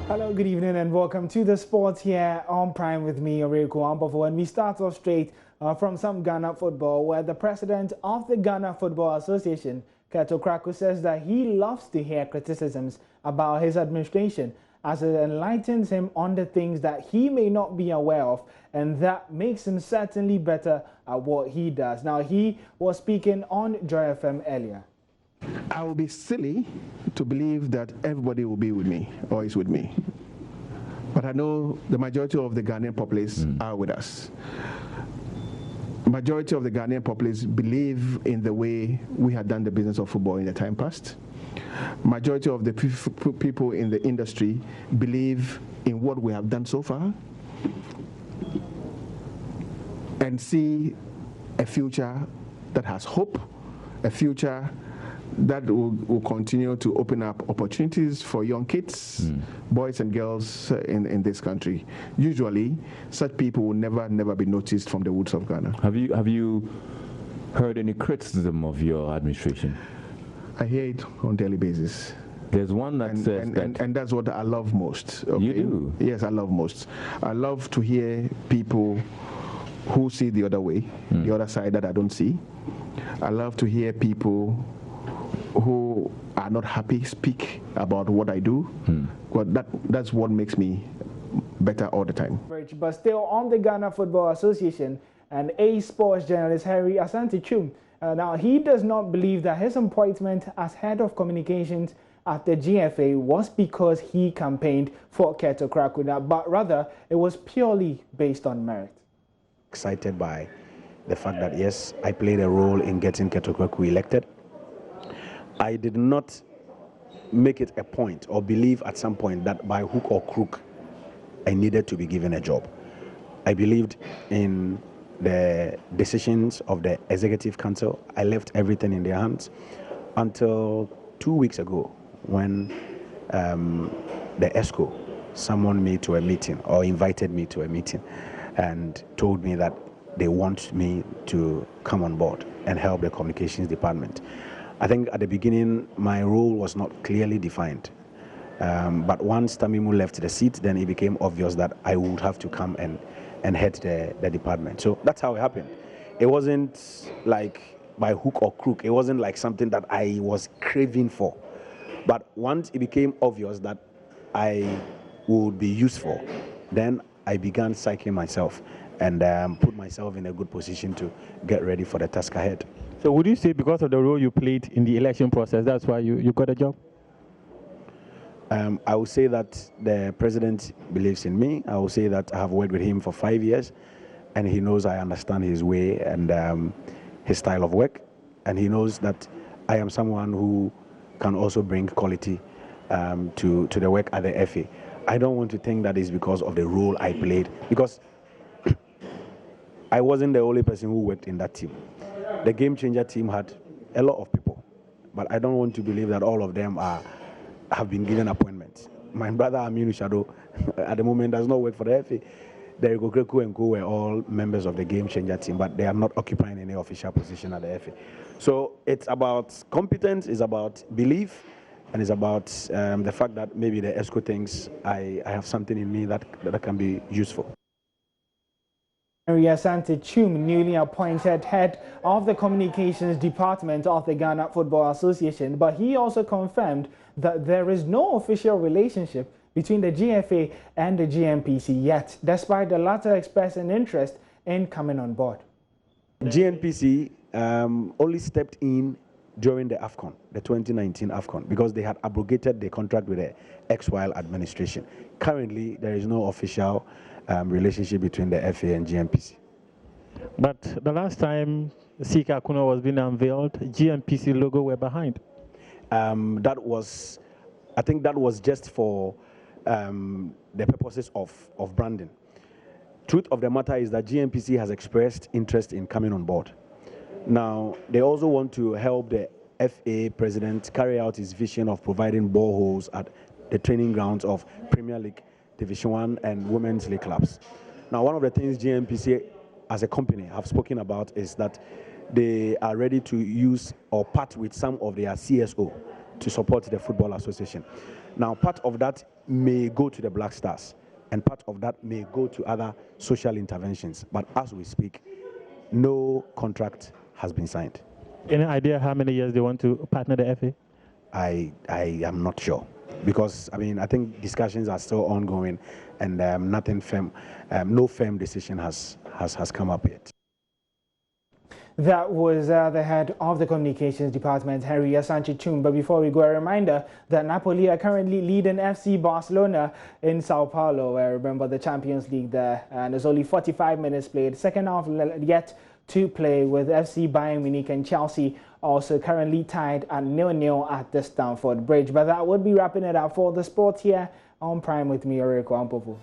Hello, good evening, and welcome to the sports here on Prime with me, Oreko Ampofo. And we start off straight from some Ghana football, where the president of the Ghana Football Association, Keto Kraku, says that he loves to hear criticisms about his administration, as it enlightens him on the things that he may not be aware of, and that makes him certainly better at what he does. Now, he was speaking on Joy FM earlier. I will be silly to believe that everybody will be with me or is with me. But I know the majority of the Ghanaian populace are with us. Majority of the Ghanaian populace believe in the way we have done the business of football in the time past. Majority of the people in the industry believe in what we have done so far and see a future that has hope, a future that will continue to open up opportunities for young kids, boys and girls in this country. Usually, such people will never be noticed from the woods of Ghana. Have you heard any criticism of your administration? I hear it on a daily basis. There's one that says that... And that's what I love most. Okay? You do? Yes, I love most. I love to hear people who see the other way, the other side that I don't see. I love to hear people who are not happy speak about what I do. But that's what makes me better all the time. But still on the Ghana Football Association, and A sports journalist Asante. Now, he does not believe that his appointment as head of communications at the GFA was because he campaigned for Keto Kraku, but rather it was purely based on merit. Excited by the fact that, yes, I played a role in getting Keto Kraku elected. I did not make it a point or believe at some point that by hook or crook I needed to be given a job. I believed in the decisions of the Executive Council. I left everything in their hands until 2 weeks ago when the ESCO summoned me to a meeting or invited me to a meeting and told me that they want me to come on board and help the communications department. I think at the beginning, my role was not clearly defined. But once Tamimu left the seat, then it became obvious that I would have to come and head the department. So that's how it happened. It wasn't like by hook or crook. It wasn't like something that I was craving for. But once it became obvious that I would be useful, then I began psyching myself and put myself in a good position to get ready for the task ahead. So would you say because of the role you played in the election process, that's why you got a job? I would say that the president believes in me. I would say that I have worked with him for 5 years, and he knows I understand his way and his style of work, and he knows that I am someone who can also bring quality to the work at the FA. I don't want to think that is because of the role I played, because I wasn't the only person who worked in that team. The Game Changer team had a lot of people, but I don't want to believe that all of them have been given appointments. My brother Aminu Shado at the moment does not work for the FA. Derrick Okreku and Co were all members of the Game Changer team, but they are not occupying any official position at the FA. So it's about competence, it's about belief, and it's about the fact that maybe the ESCO thinks I have something in me that can be useful. Asante, newly appointed head of the communications department of the Ghana Football Association, but he also confirmed that there is no official relationship between the GFA and the GNPC yet, despite the latter expressing interest in coming on board. GNPC only stepped in during the AFCON, the 2019 AFCON, because they had abrogated the contract with the ex-Wild administration. Currently, there is no official relationship between the FA and GNPC. But the last time Sika Kuno was being unveiled, GNPC logo were behind. I think that was just for the purposes of branding. Truth of the matter is that GNPC has expressed interest in coming on board. Now, they also want to help the FA president carry out his vision of providing boreholes at the training grounds of Premier League, Division 1 and Women's League clubs. Now, one of the things GNPC as a company have spoken about is that they are ready to use or part with some of their CSO to support the Football Association. Now, part of that may go to the Black Stars, and part of that may go to other social interventions. But as we speak, no contract has been signed. Any idea how many years they want to partner the FA? I am not sure, because I mean I think discussions are still ongoing, and nothing firm, no firm decision has come up yet. That was the head of the communications department, Henry Asante. But before we go, a reminder that Napoli are currently leading FC Barcelona in Sao Paulo, where remember the Champions League there, and there's only 45 minutes played. Second half yet to play, with FC Bayern Munich and Chelsea also currently tied at 0-0 at the Stamford Bridge. But that would be wrapping it up for the sport here on Prime with me, Oreko Ampofu.